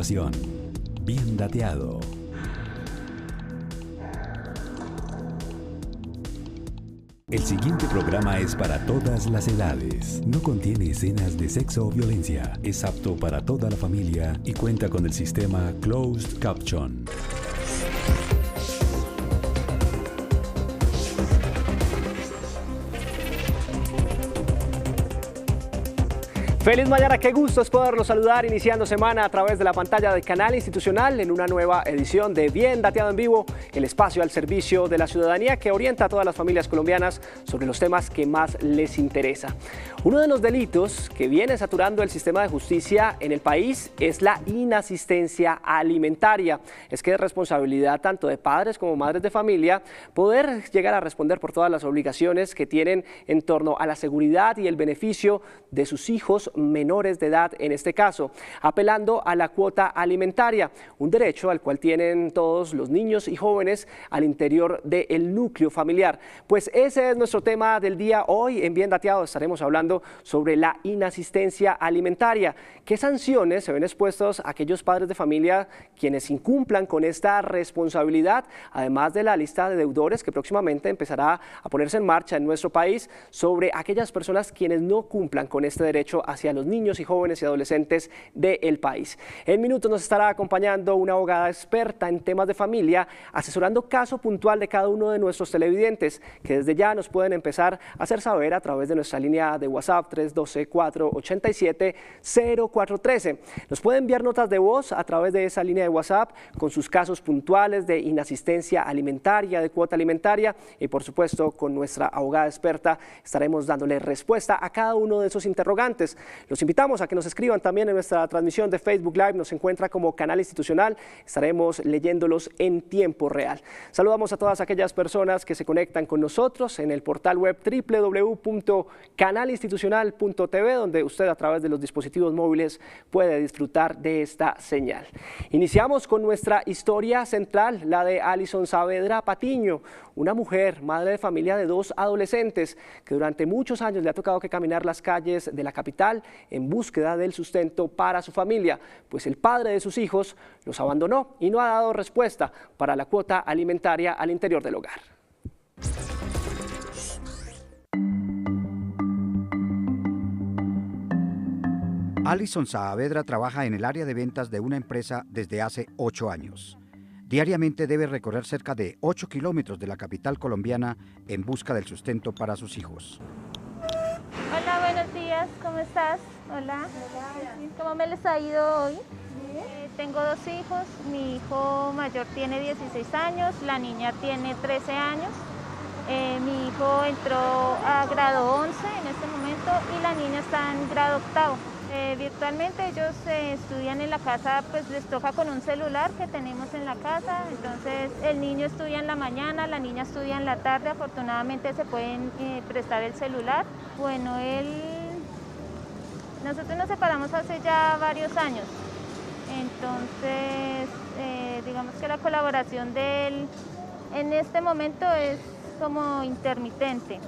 Bien dateado. El siguiente programa es para todas las edades. No contiene escenas de sexo o violencia. Es apto para toda la familia y cuenta con el sistema Closed Caption. Feliz mañana, qué gusto es poderlos saludar iniciando semana a través de la pantalla del Canal Institucional en una nueva edición de Bien Dateado en Vivo, el espacio al servicio de la ciudadanía que orienta a todas las familias colombianas sobre los temas que más les interesa. Uno de los delitos que viene saturando el sistema de justicia en el país es la inasistencia alimentaria. Es que es responsabilidad tanto de padres como madres de familia poder llegar a responder por todas las obligaciones que tienen en torno a la seguridad y el beneficio de sus hijos menores de edad, en este caso, apelando a la cuota alimentaria, un derecho al cual tienen todos los niños y jóvenes al interior del núcleo familiar. Pues ese es nuestro tema del día. Hoy en Bien Dateado estaremos hablando sobre la inasistencia alimentaria. ¿Qué sanciones se ven expuestos a aquellos padres de familia quienes incumplan con esta responsabilidad? Además de la lista de deudores que próximamente empezará a ponerse en marcha en nuestro país sobre aquellas personas quienes no cumplan con este derecho hacia los niños y jóvenes y adolescentes del país. En minutos nos estará acompañando una abogada experta en temas de familia, asesorando caso puntual de cada uno de nuestros televidentes, que desde ya nos pueden empezar a hacer saber a través de nuestra línea de WhatsApp 312-487-0413. Nos pueden enviar notas de voz a través de esa línea de WhatsApp con sus casos puntuales de inasistencia alimentaria, de cuota alimentaria, y por supuesto con nuestra abogada experta estaremos dándole respuesta a cada uno de esos interrogantes. Los invitamos a que nos escriban también en nuestra transmisión de Facebook Live, nos encuentra como Canal Institucional, estaremos leyéndolos en tiempo real. Saludamos a todas aquellas personas que se conectan con nosotros en el portal web www.canalinstitucional.tv, donde usted a través de los dispositivos móviles puede disfrutar de esta señal. Iniciamos con nuestra historia central, la de Alison Saavedra Patiño, una mujer, madre de familia de 2 adolescentes, que durante muchos años le ha tocado que caminar las calles de la capital en búsqueda del sustento para su familia, pues el padre de sus hijos los abandonó y no ha dado respuesta para la cuota alimentaria al interior del hogar. Alison Saavedra trabaja en el área de ventas de una empresa desde hace 8 años. Diariamente debe recorrer cerca de 8 kilómetros de la capital colombiana en busca del sustento para sus hijos. Hola, buenos días, ¿cómo estás? Hola. ¿Cómo me les ha ido hoy? Tengo 2 hijos, mi hijo mayor tiene 16 años, la niña tiene 13 años. Mi hijo entró a grado 11 en este momento y la niña está en grado 8. Virtualmente ellos estudian en la casa, pues les toca con un celular que tenemos en la casa, entonces el niño estudia en la mañana, la niña estudia en la tarde, afortunadamente se pueden prestar el celular. Bueno, nosotros nos separamos hace ya varios años, entonces digamos que la colaboración de él en este momento es como intermitente.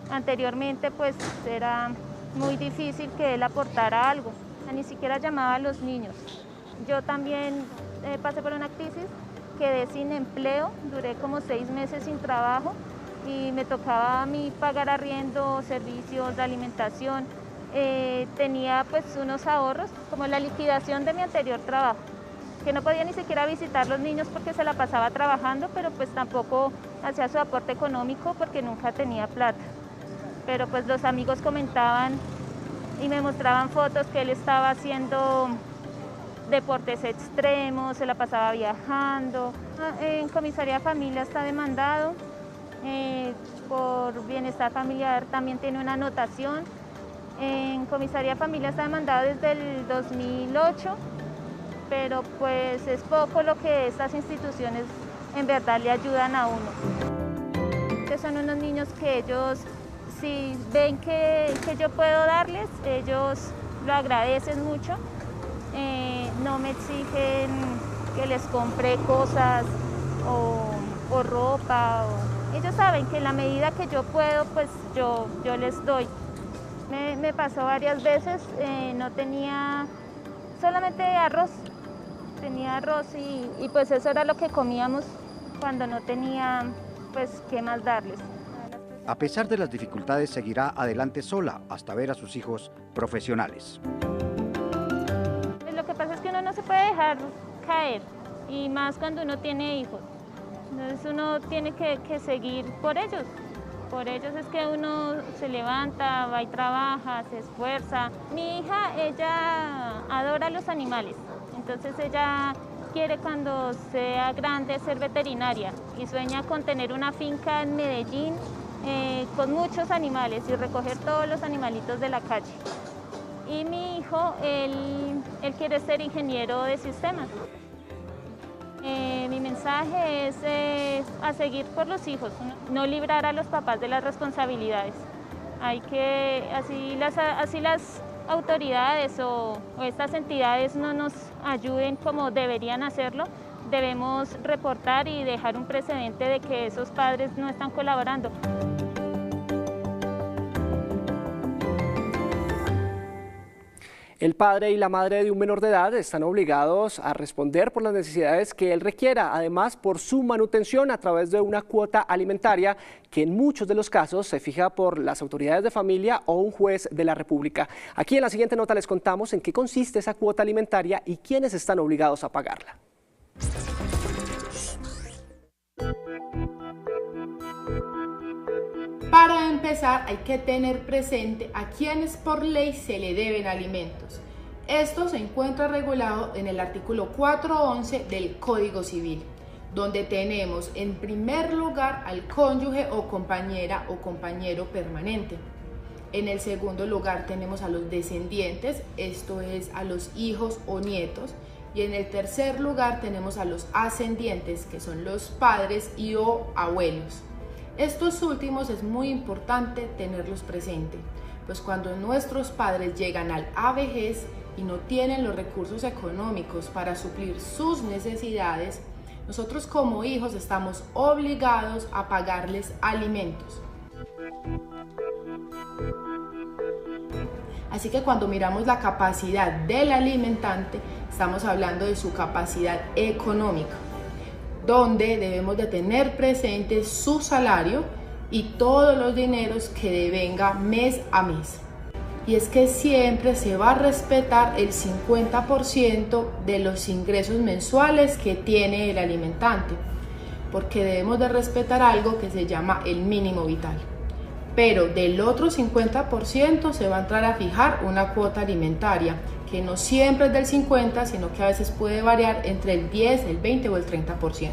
Anteriormente pues era muy difícil que él aportara algo, ni siquiera llamaba a los niños. Yo también pasé por una crisis, quedé sin empleo, duré como 6 meses sin trabajo y me tocaba a mí pagar arriendo, servicios, de alimentación. Tenía pues unos ahorros, como la liquidación de mi anterior trabajo, que no podía ni siquiera visitar los niños porque se la pasaba trabajando, pero pues tampoco hacía su aporte económico porque nunca tenía plata. Pero pues los amigos comentaban y me mostraban fotos que él estaba haciendo deportes extremos, se la pasaba viajando. En Comisaría Familia está demandado, por bienestar familiar también tiene una anotación. En Comisaría Familia está demandado desde el 2008, pero pues es poco lo que estas instituciones en verdad le ayudan a uno. Son unos niños que ellos, si ven que yo puedo darles, ellos lo agradecen mucho. No me exigen que les compre cosas o ropa. Ellos saben que en la medida que yo puedo, pues yo les doy. Me pasó varias veces, no tenía solamente arroz tenía arroz y pues eso era lo que comíamos cuando no tenía pues qué más darles. A pesar de las dificultades, seguirá adelante sola hasta ver a sus hijos profesionales. Pues lo que pasa es que uno no se puede dejar caer, y más cuando uno tiene hijos. Entonces uno tiene que seguir por ellos. Por ellos es que uno se levanta, va y trabaja, se esfuerza. Mi hija, ella adora los animales, entonces ella quiere cuando sea grande ser veterinaria y sueña con tener una finca en Medellín con muchos animales y recoger todos los animalitos de la calle. Y mi hijo, él quiere ser ingeniero de sistemas. Mi mensaje es a seguir por los hijos, no librar a los papás de las responsabilidades. Hay que, así las autoridades o estas entidades no nos ayuden como deberían hacerlo, debemos reportar y dejar un precedente de que esos padres no están colaborando. El padre y la madre de un menor de edad están obligados a responder por las necesidades que él requiera, además por su manutención a través de una cuota alimentaria que en muchos de los casos se fija por las autoridades de familia o un juez de la República. Aquí en la siguiente nota les contamos en qué consiste esa cuota alimentaria y quiénes están obligados a pagarla. Para empezar, hay que tener presente a quienes por ley se le deben alimentos. Esto se encuentra regulado en el artículo 411 del Código Civil, donde tenemos en primer lugar al cónyuge o compañera o compañero permanente. En el segundo lugar tenemos a los descendientes, esto es a los hijos o nietos. Y en el tercer lugar tenemos a los ascendientes, que son los padres y o abuelos. Estos últimos es muy importante tenerlos presentes, pues cuando nuestros padres llegan a la vejez y no tienen los recursos económicos para suplir sus necesidades, nosotros como hijos estamos obligados a pagarles alimentos. Así que cuando miramos la capacidad del alimentante, estamos hablando de su capacidad económica, donde debemos de tener presente su salario y todos los dineros que devenga mes a mes. Y es que siempre se va a respetar el 50% de los ingresos mensuales que tiene el alimentante, porque debemos de respetar algo que se llama el mínimo vital. Pero del otro 50% se va a entrar a fijar una cuota alimentaria, que no siempre es del 50%, sino que a veces puede variar entre el 10, el 20 o el 30%.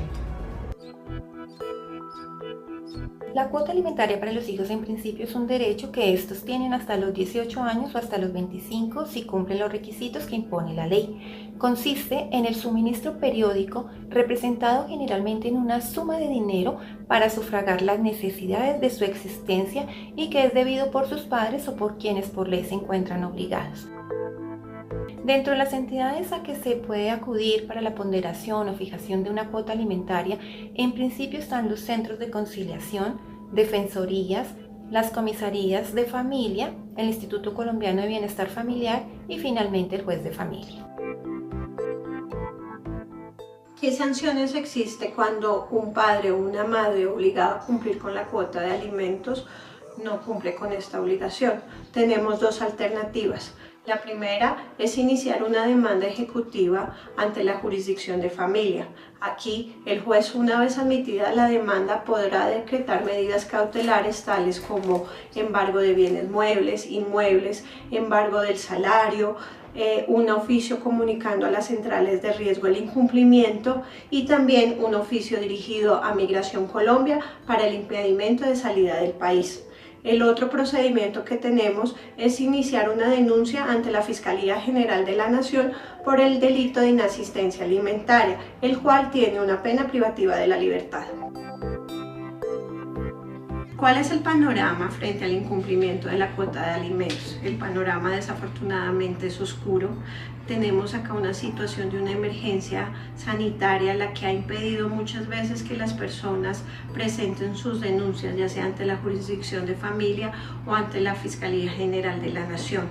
La cuota alimentaria para los hijos en principio es un derecho que estos tienen hasta los 18 años o hasta los 25 si cumplen los requisitos que impone la ley. Consiste en el suministro periódico representado generalmente en una suma de dinero para sufragar las necesidades de su existencia y que es debido por sus padres o por quienes por ley se encuentran obligados. Dentro de las entidades a que se puede acudir para la ponderación o fijación de una cuota alimentaria, en principio están los centros de conciliación, defensorías, las comisarías de familia, el Instituto Colombiano de Bienestar Familiar y finalmente el juez de familia. ¿Qué sanciones existe cuando un padre o una madre obligado a cumplir con la cuota de alimentos no cumple con esta obligación? Tenemos dos alternativas. La primera es iniciar una demanda ejecutiva ante la jurisdicción de familia. Aquí, el juez, una vez admitida la demanda, podrá decretar medidas cautelares tales como embargo de bienes muebles, inmuebles, embargo del salario, un oficio comunicando a las centrales de riesgo el incumplimiento y también un oficio dirigido a Migración Colombia para el impedimento de salida del país. El otro procedimiento que tenemos es iniciar una denuncia ante la Fiscalía General de la Nación por el delito de inasistencia alimentaria, el cual tiene una pena privativa de la libertad. ¿Cuál es el panorama frente al incumplimiento de la cuota de alimentos? El panorama desafortunadamente es oscuro. Tenemos acá una situación de una emergencia sanitaria la que ha impedido muchas veces que las personas presenten sus denuncias, ya sea ante la jurisdicción de familia o ante la Fiscalía General de la Nación.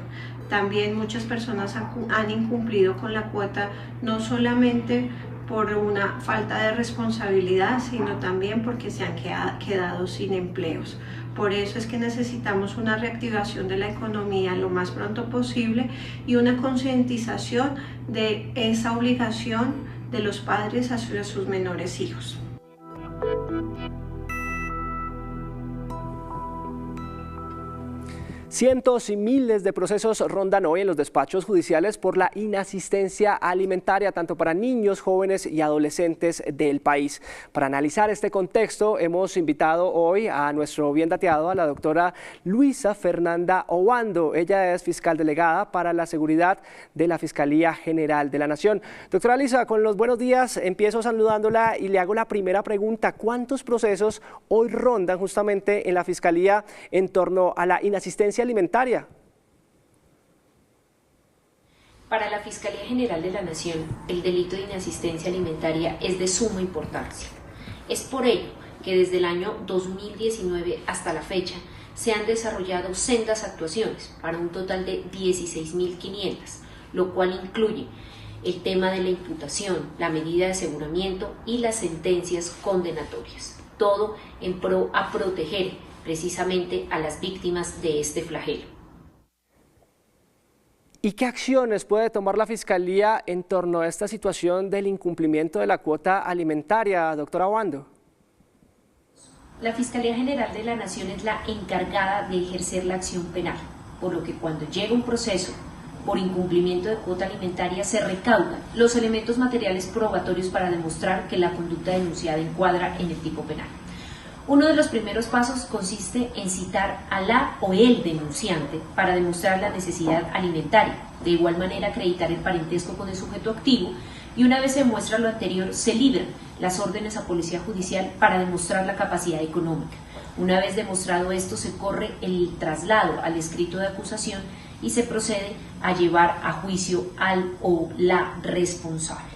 También muchas personas han incumplido con la cuota, no solamente por una falta de responsabilidad, sino también porque se han quedado sin empleos. Por eso es que necesitamos una reactivación de la economía lo más pronto posible y una concientización de esa obligación de los padres hacia sus menores hijos. Cientos y miles de procesos rondan hoy en los despachos judiciales por la inasistencia alimentaria, tanto para niños, jóvenes y adolescentes del país. Para analizar este contexto, hemos invitado hoy a nuestro bien dateado, a la doctora Luisa Fernanda Obando. Ella es fiscal delegada para la seguridad de la Fiscalía General de la Nación. Doctora Luisa, con los buenos días, empiezo saludándola y le hago la primera pregunta. ¿Cuántos procesos hoy rondan justamente en la Fiscalía en torno a la inasistencia alimentaria? Para la Fiscalía General de la Nación, el delito de inasistencia alimentaria es de suma importancia. Es por ello que desde el año 2019 hasta la fecha se han desarrollado sendas actuaciones para un total de 16.500, lo cual incluye el tema de la imputación, la medida de aseguramiento y las sentencias condenatorias. Todo en pro a proteger precisamente a las víctimas de este flagelo. ¿Y qué acciones puede tomar la Fiscalía en torno a esta situación del incumplimiento de la cuota alimentaria, doctora Obando? La Fiscalía General de la Nación es la encargada de ejercer la acción penal, por lo que cuando llega un proceso por incumplimiento de cuota alimentaria se recaudan los elementos materiales probatorios para demostrar que la conducta denunciada encuadra en el tipo penal. Uno de los primeros pasos consiste en citar a la o el denunciante para demostrar la necesidad alimentaria, de igual manera acreditar el parentesco con el sujeto activo, y una vez se muestra lo anterior se libran las órdenes a Policía Judicial para demostrar la capacidad económica. Una vez demostrado esto se corre el traslado al escrito de acusación y se procede a llevar a juicio al o la responsable.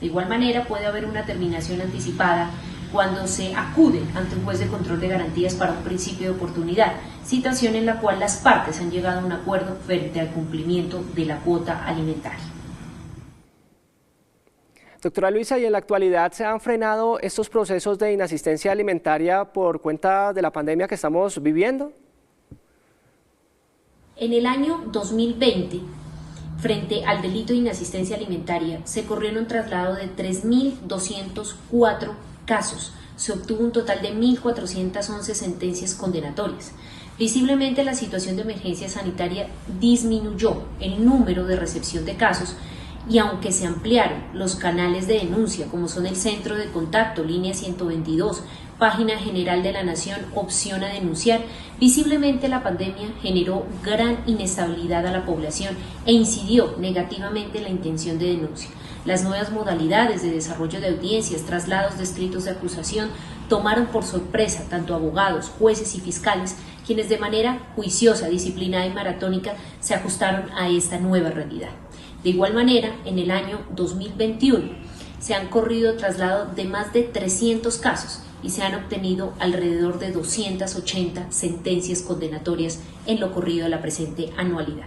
De igual manera puede haber una terminación anticipada cuando se acude ante un juez de control de garantías para un principio de oportunidad, situación en la cual las partes han llegado a un acuerdo frente al cumplimiento de la cuota alimentaria. Doctora Luisa, ¿y en la actualidad se han frenado estos procesos de inasistencia alimentaria por cuenta de la pandemia que estamos viviendo? En el año 2020, frente al delito de inasistencia alimentaria, se corrieron un traslado de 3.204 casos. Se obtuvo un total de 1.411 sentencias condenatorias. Visiblemente la situación de emergencia sanitaria disminuyó el número de recepción de casos y aunque se ampliaron los canales de denuncia como son el centro de contacto, línea 122, página general de la Nación, opción a denunciar, visiblemente la pandemia generó gran inestabilidad a la población e incidió negativamente en la intención de denuncia. Las nuevas modalidades de desarrollo de audiencias, traslados de escritos de acusación, tomaron por sorpresa tanto abogados, jueces y fiscales, quienes de manera juiciosa, disciplinada y maratónica se ajustaron a esta nueva realidad. De igual manera, en el año 2021 se han corrido traslados de más de 300 casos y se han obtenido alrededor de 280 sentencias condenatorias en lo corrido de la presente anualidad.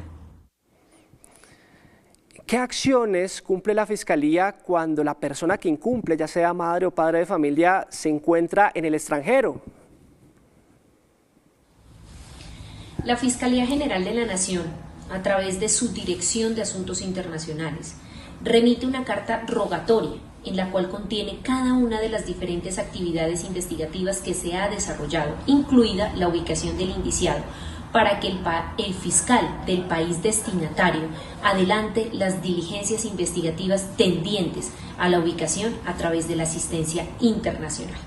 ¿Qué acciones cumple la Fiscalía cuando la persona que incumple, ya sea madre o padre de familia, se encuentra en el extranjero? La Fiscalía General de la Nación, a través de su Dirección de Asuntos Internacionales, remite una carta rogatoria en la cual contiene cada una de las diferentes actividades investigativas que se ha desarrollado, incluida la ubicación del indiciado, para que el fiscal del país destinatario adelante las diligencias investigativas tendientes a la ubicación a través de la asistencia internacional.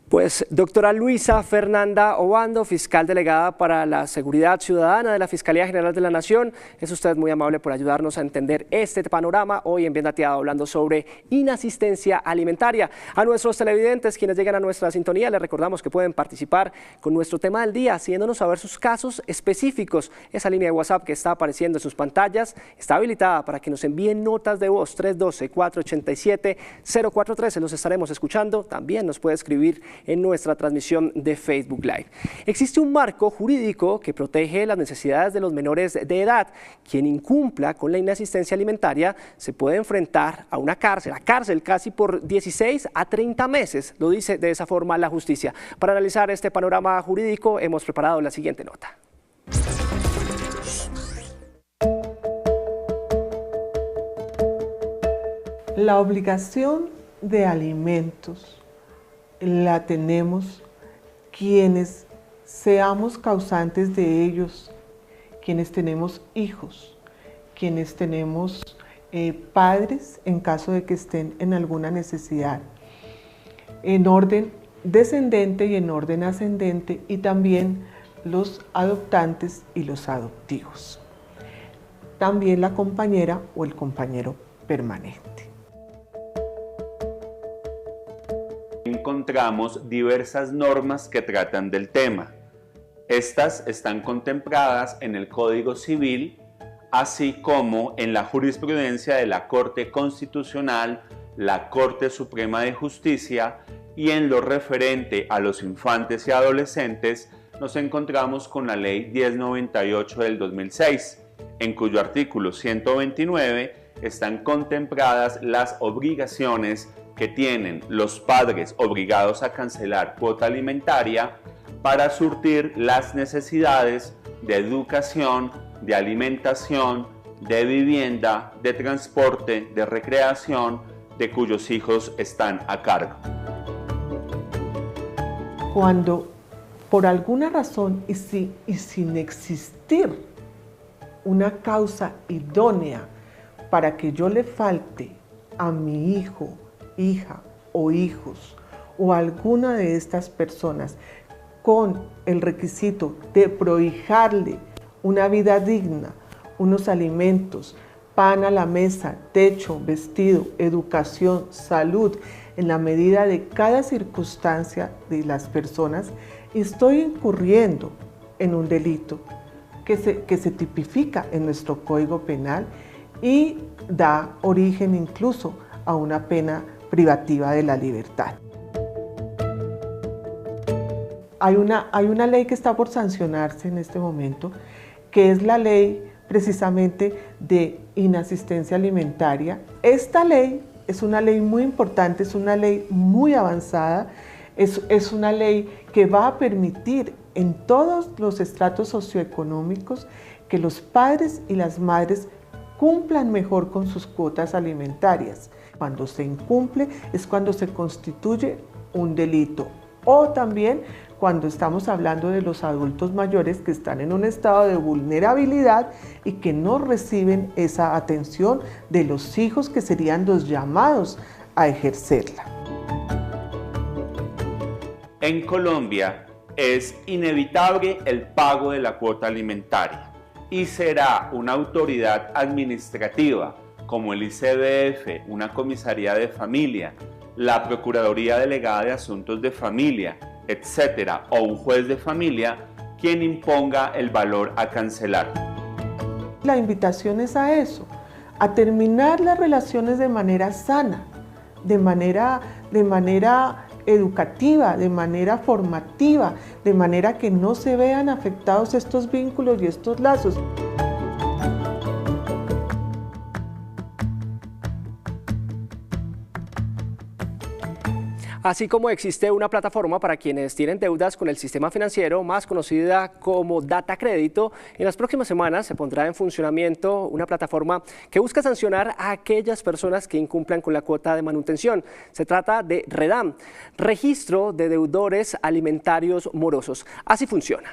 Pues, doctora Luisa Fernanda Obando, fiscal delegada para la Seguridad Ciudadana de la Fiscalía General de la Nación, es usted muy amable por ayudarnos a entender este panorama hoy en Bien Dateado, hablando sobre inasistencia alimentaria. A nuestros televidentes, quienes llegan a nuestra sintonía, les recordamos que pueden participar con nuestro tema del día, haciéndonos saber sus casos específicos. Esa línea de WhatsApp que está apareciendo en sus pantallas está habilitada para que nos envíen notas de voz, 312-487-0413. Los estaremos escuchando. También nos puede escribir en nuestra transmisión de Facebook Live. Existe un marco jurídico que protege las necesidades de los menores de edad. Quien incumpla con la inasistencia alimentaria se puede enfrentar a una cárcel, casi por 16 a 30 meses, lo dice de esa forma la justicia. Para analizar este panorama jurídico hemos preparado la siguiente nota. La obligación de alimentos la tenemos quienes seamos causantes de ellos, quienes tenemos hijos, quienes tenemos padres en caso de que estén en alguna necesidad, en orden descendente y en orden ascendente, y también los adoptantes y los adoptivos. También la compañera o el compañero permanente. Encontramos diversas normas que tratan del tema. Estas están contempladas en el Código Civil, así como en la jurisprudencia de la Corte Constitucional, la Corte Suprema de Justicia, y en lo referente a los infantes y adolescentes nos encontramos con la Ley 1098 del 2006, en cuyo artículo 129 están contempladas las obligaciones que tienen los padres obligados a cancelar cuota alimentaria para surtir las necesidades de educación, de alimentación, de vivienda, de transporte, de recreación, de cuyos hijos están a cargo. Cuando por alguna razón y sin existir una causa idónea para que yo le falte a mi hijo, hija o hijos o alguna de estas personas con el requisito de prohijarle una vida digna, unos alimentos, pan a la mesa, techo, vestido, educación, salud, en la medida de cada circunstancia de las personas, estoy incurriendo en un delito que se tipifica en nuestro Código Penal y da origen incluso a una pena privativa de la libertad. Hay una ley que está por sancionarse en este momento, que es la ley precisamente de inasistencia alimentaria. Esta ley es una ley muy importante, es una ley muy avanzada, es una ley que va a permitir en todos los estratos socioeconómicos que los padres y las madres cumplan mejor con sus cuotas alimentarias. Cuando se incumple es cuando se constituye un delito, o también cuando estamos hablando de los adultos mayores que están en un estado de vulnerabilidad y que no reciben esa atención de los hijos que serían los llamados a ejercerla. En Colombia es inevitable el pago de la cuota alimentaria y será una autoridad administrativa como el ICBF, una comisaría de familia, la Procuraduría Delegada de Asuntos de Familia, etcétera, o un juez de familia, quien imponga el valor a cancelar. La invitación es a eso, a terminar las relaciones de manera sana, de manera educativa, de manera formativa, de manera que no se vean afectados estos vínculos y estos lazos. Así como existe una plataforma para quienes tienen deudas con el sistema financiero, más conocida como Data Crédito, en las próximas semanas se pondrá en funcionamiento una plataforma que busca sancionar a aquellas personas que incumplan con la cuota de manutención. Se trata de REDAM, Registro de Deudores Alimentarios Morosos. Así funciona.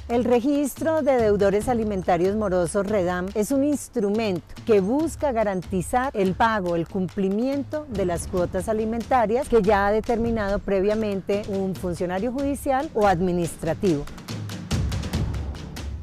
El Registro de Deudores Alimentarios Morosos, REDAM, es un instrumento que busca garantizar el pago, el cumplimiento de las cuotas alimentarias que ya ha determinado previamente un funcionario judicial o administrativo.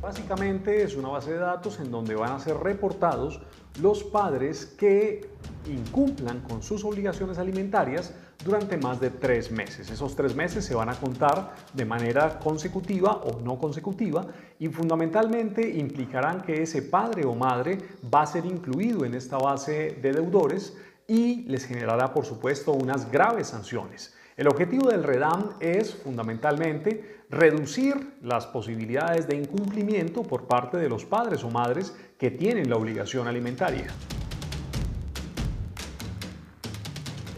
Básicamente es una base de datos en donde van a ser reportados los padres que incumplan con sus obligaciones alimentarias durante más de 3 meses. Esos 3 meses se van a contar de manera consecutiva o no consecutiva y fundamentalmente implicarán que ese padre o madre va a ser incluido en esta base de deudores y les generará, por supuesto, unas graves sanciones. El objetivo del REDAM es fundamentalmente reducir las posibilidades de incumplimiento por parte de los padres o madres que tienen la obligación alimentaria.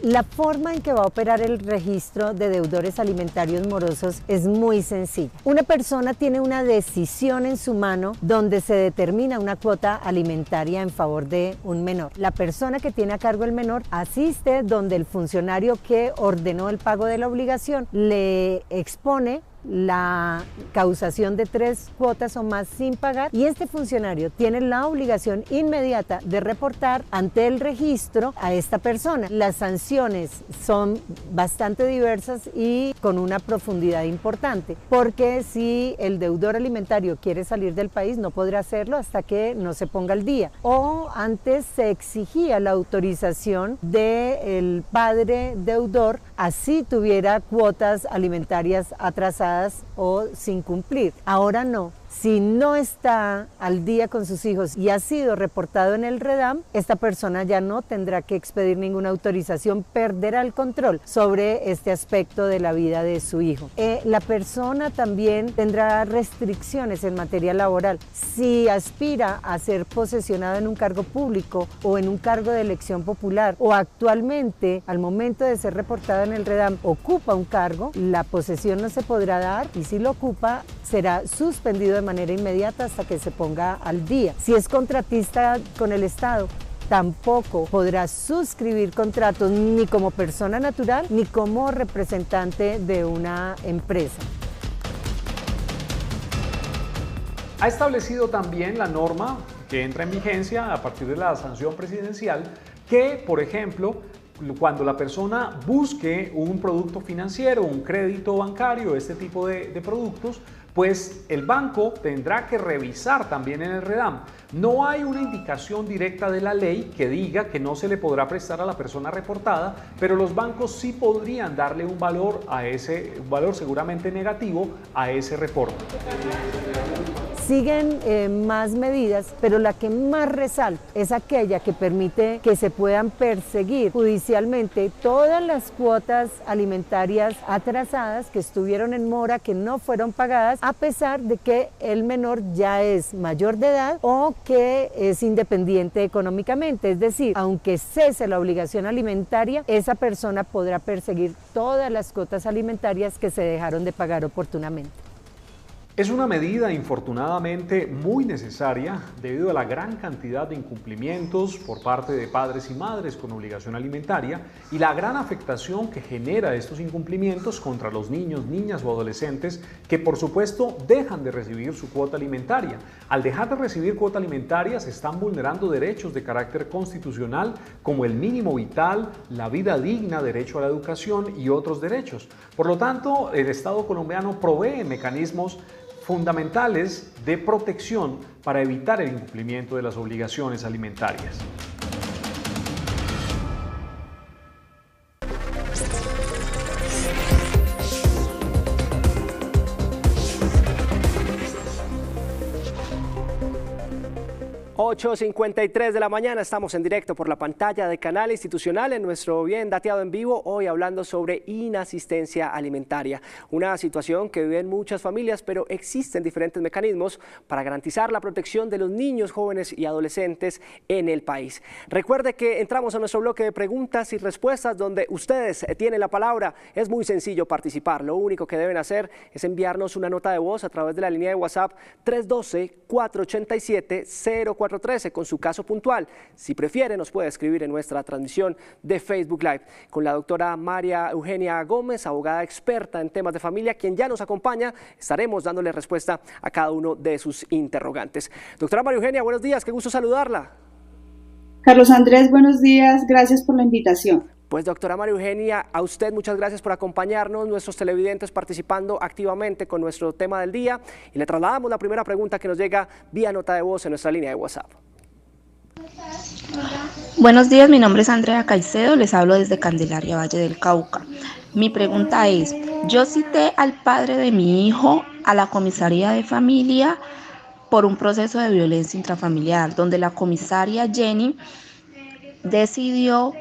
La forma en que va a operar el registro de deudores alimentarios morosos es muy sencilla. Una persona tiene una decisión en su mano donde se determina una cuota alimentaria en favor de un menor. La persona que tiene a cargo el menor asiste donde el funcionario que ordenó el pago de la obligación le expone la causación de 3 cuotas o más sin pagar y este funcionario tiene la obligación inmediata de reportar ante el registro a esta persona. Las sanciones son bastante diversas y con una profundidad importante, porque si el deudor alimentario quiere salir del país no podrá hacerlo hasta que no se ponga al día, o antes se exigía la autorización del padre deudor así tuviera cuotas alimentarias atrasadas o sin cumplir. Ahora no. Si no está al día con sus hijos y ha sido reportado en el REDAM, esta persona ya no tendrá que expedir ninguna autorización, perderá el control sobre este aspecto de la vida de su hijo. La persona también tendrá restricciones en materia laboral. Si aspira a ser posesionado en un cargo público o en un cargo de elección popular, o actualmente, al momento de ser reportado en el REDAM, ocupa un cargo, la posesión no se podrá dar y si lo ocupa, será suspendido de manera inmediata hasta que se ponga al día. Si es contratista con el Estado, tampoco podrá suscribir contratos ni como persona natural ni como representante de una empresa. Ha establecido también la norma que entra en vigencia a partir de la sanción presidencial que, por ejemplo, cuando la persona busque un producto financiero, un crédito bancario, este tipo de productos, pues el banco tendrá que revisar también en el REDAM. No hay una indicación directa de la ley que diga que no se le podrá prestar a la persona reportada, pero los bancos sí podrían darle un valor seguramente negativo a ese reporte. Siguen más medidas, pero la que más resalta es aquella que permite que se puedan perseguir judicialmente todas las cuotas alimentarias atrasadas que estuvieron en mora, que no fueron pagadas, a pesar de que el menor ya es mayor de edad o que es independiente económicamente. Es decir, aunque cese la obligación alimentaria, esa persona podrá perseguir todas las cuotas alimentarias que se dejaron de pagar oportunamente. Es una medida infortunadamente muy necesaria debido a la gran cantidad de incumplimientos por parte de padres y madres con obligación alimentaria y la gran afectación que genera estos incumplimientos contra los niños, niñas o adolescentes que por supuesto dejan de recibir su cuota alimentaria. Al dejar de recibir cuota alimentaria se están vulnerando derechos de carácter constitucional como el mínimo vital, la vida digna, derecho a la educación y otros derechos. Por lo tanto, el Estado colombiano provee mecanismos fundamentales de protección para evitar el incumplimiento de las obligaciones alimentarias. (8:53 de la mañana), estamos en directo por la pantalla de Canal Institucional en nuestro Bien Dateado en Vivo, hoy hablando sobre inasistencia alimentaria, una situación que viven muchas familias, pero existen diferentes mecanismos para garantizar la protección de los niños, jóvenes y adolescentes en el país. Recuerde que entramos a nuestro bloque de preguntas y respuestas donde ustedes tienen la palabra. Es muy sencillo participar, lo único que deben hacer es enviarnos una nota de voz a través de la línea de WhatsApp 312-487-0413 con su caso puntual. Si prefiere, nos puede escribir en nuestra transmisión de Facebook Live con la doctora María Eugenia Gómez, abogada experta en temas de familia, quien ya nos acompaña. Estaremos dándole respuesta a cada uno de sus interrogantes. Doctora María Eugenia, buenos días, qué gusto saludarla. Carlos Andrés, buenos días, gracias por la invitación. Pues doctora María Eugenia, a usted muchas gracias por acompañarnos, nuestros televidentes participando activamente con nuestro tema del día, y le trasladamos la primera pregunta que nos llega vía nota de voz en nuestra línea de WhatsApp. Buenos días, mi nombre es Andrea Caicedo, les hablo desde Candelaria, Valle del Cauca. Mi pregunta es, yo cité al padre de mi hijo a la comisaría de familia por un proceso de violencia intrafamiliar, donde la comisaria Jenny decidió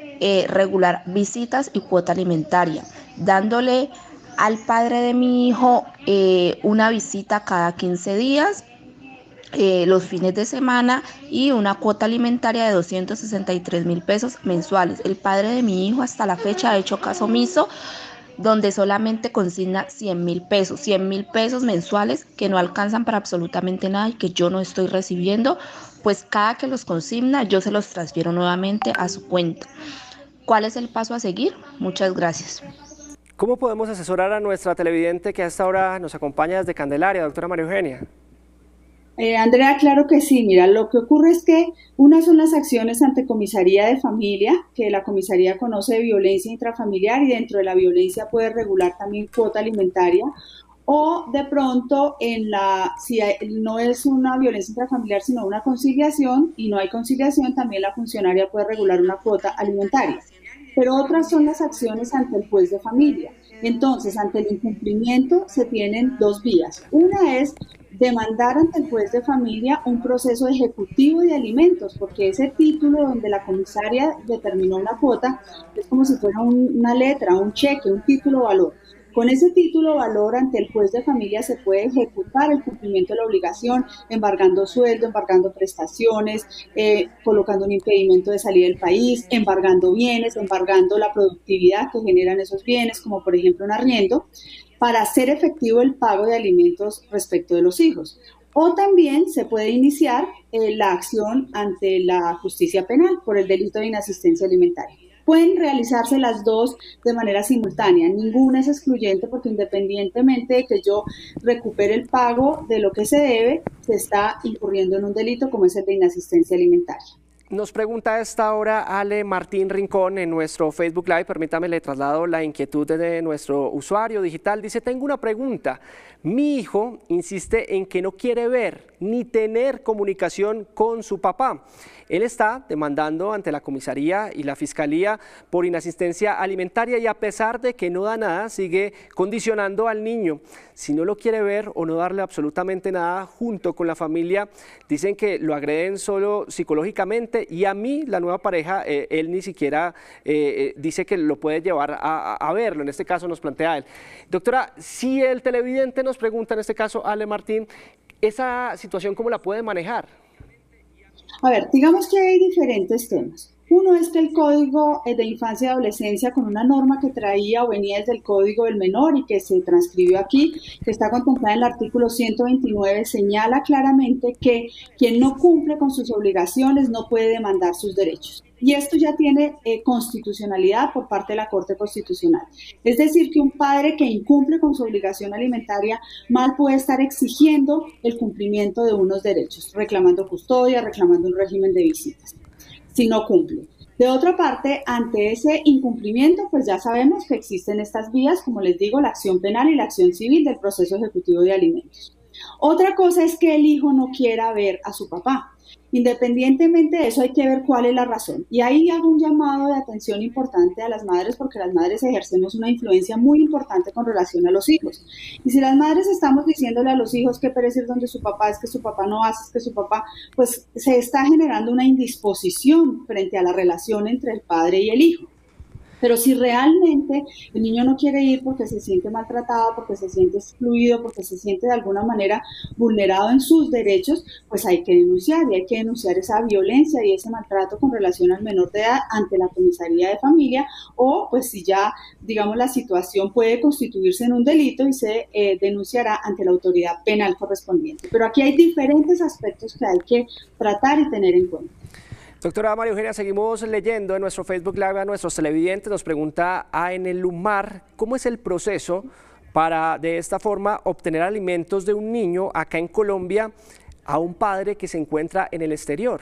regular visitas y cuota alimentaria, dándole al padre de mi hijo una visita cada 15 días, los fines de semana y una cuota alimentaria de 263.000 pesos mensuales. El padre de mi hijo hasta la fecha ha hecho caso omiso, donde solamente consigna 100.000 pesos, 100.000 pesos mensuales que no alcanzan para absolutamente nada y que yo no estoy recibiendo, pues cada que los consigna yo se los transfiero nuevamente a su cuenta. ¿Cuál es el paso a seguir? Muchas gracias. ¿Cómo podemos asesorar a nuestra televidente que a esta hora nos acompaña desde Candelaria, doctora María Eugenia? Andrea, claro que sí. Mira, lo que ocurre es que unas son las acciones ante comisaría de familia, que la comisaría conoce de violencia intrafamiliar y dentro de la violencia puede regular también cuota alimentaria, o de pronto si no es una violencia intrafamiliar sino una conciliación y no hay conciliación, también la funcionaria puede regular una cuota alimentaria. Pero otras son las acciones ante el juez de familia. Entonces, ante el incumplimiento se tienen dos vías. Una es demandar ante el juez de familia un proceso ejecutivo de alimentos, porque ese título donde la comisaria determinó una cuota es como si fuera una letra, un cheque, un título valor. Con ese título valor ante el juez de familia se puede ejecutar el cumplimiento de la obligación, embargando sueldo, embargando prestaciones, colocando un impedimento de salida del país, embargando bienes, embargando la productividad que generan esos bienes, como por ejemplo un arriendo, para hacer efectivo el pago de alimentos respecto de los hijos. O también se puede iniciar la acción ante la justicia penal por el delito de inasistencia alimentaria. Pueden realizarse las dos de manera simultánea, ninguna es excluyente porque independientemente de que yo recupere el pago de lo que se debe, se está incurriendo en un delito como es el de inasistencia alimentaria. Nos pregunta a esta hora Ale Martín Rincón en nuestro Facebook Live, permítame le traslado la inquietud de nuestro usuario digital. Dice, tengo una pregunta, mi hijo insiste en que no quiere ver ni tener comunicación con su papá. Él está demandando ante la comisaría y la fiscalía por inasistencia alimentaria y a pesar de que no da nada, sigue condicionando al niño. Si no lo quiere ver o no darle absolutamente nada junto con la familia, dicen que lo agreden solo psicológicamente y a mí, la nueva pareja, él ni siquiera dice que lo puede llevar a verlo. En este caso nos plantea él. Doctora, si el televidente nos pregunta, en este caso Ale Martín, ¿esa situación cómo la puede manejar? A ver, digamos que hay diferentes temas. Uno es que el Código de Infancia y Adolescencia, con una norma que traía o venía desde el Código del Menor y que se transcribió aquí, que está contemplada en el artículo 129, señala claramente que quien no cumple con sus obligaciones no puede demandar sus derechos. Y esto ya tiene constitucionalidad por parte de la Corte Constitucional. Es decir, que un padre que incumple con su obligación alimentaria mal puede estar exigiendo el cumplimiento de unos derechos, reclamando custodia, reclamando un régimen de visitas, si no cumple. De otra parte, ante ese incumplimiento, pues ya sabemos que existen estas vías, como les digo, la acción penal y la acción civil del proceso ejecutivo de alimentos. Otra cosa es que el hijo no quiera ver a su papá. Independientemente de eso, hay que ver cuál es la razón. Y ahí hago un llamado de atención importante a las madres, porque las madres ejercemos una influencia muy importante con relación a los hijos. Y si las madres estamos diciéndole a los hijos que perecer donde su papá, es que su papá no hace, es que su papá, pues se está generando una indisposición frente a la relación entre el padre y el hijo. Pero si realmente el niño no quiere ir porque se siente maltratado, porque se siente excluido, porque se siente de alguna manera vulnerado en sus derechos, pues hay que denunciar y hay que denunciar esa violencia y ese maltrato con relación al menor de edad ante la comisaría de familia o pues si ya, digamos, la situación puede constituirse en un delito y se denunciará ante la autoridad penal correspondiente. Pero aquí hay diferentes aspectos que hay que tratar y tener en cuenta. Doctora María Eugenia, seguimos leyendo en nuestro Facebook Live a nuestros televidentes. Nos pregunta a Enel Lumar, ¿cómo es el proceso para de esta forma obtener alimentos de un niño acá en Colombia a un padre que se encuentra en el exterior?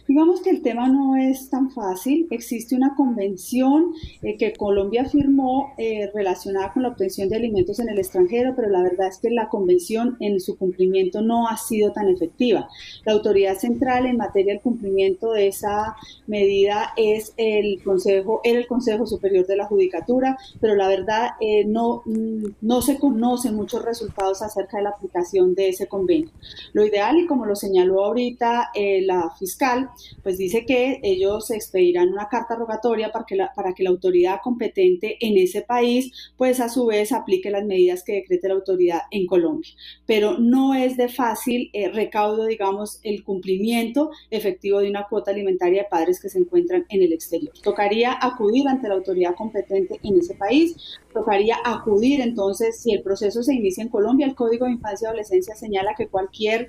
Digamos que el tema no es tan fácil. Existe una convención que Colombia firmó relacionada con la obtención de alimentos en el extranjero, pero la verdad es que la convención en su cumplimiento no ha sido tan efectiva. La autoridad central en materia del cumplimiento de esa medida es el Consejo Superior de la Judicatura, pero la verdad no se conocen muchos resultados acerca de la aplicación de ese convenio. Lo ideal, y como lo señaló ahorita la fiscal, pues dice que ellos expedirán una carta rogatoria para que la autoridad competente en ese país, pues a su vez aplique las medidas que decrete la autoridad en Colombia. Pero no es de fácil recaudo, digamos, el cumplimiento efectivo de una cuota alimentaria de padres que se encuentran en el exterior. Tocaría acudir ante la autoridad competente en ese país, tocaría acudir entonces, si el proceso se inicia en Colombia, el Código de Infancia y Adolescencia señala que cualquier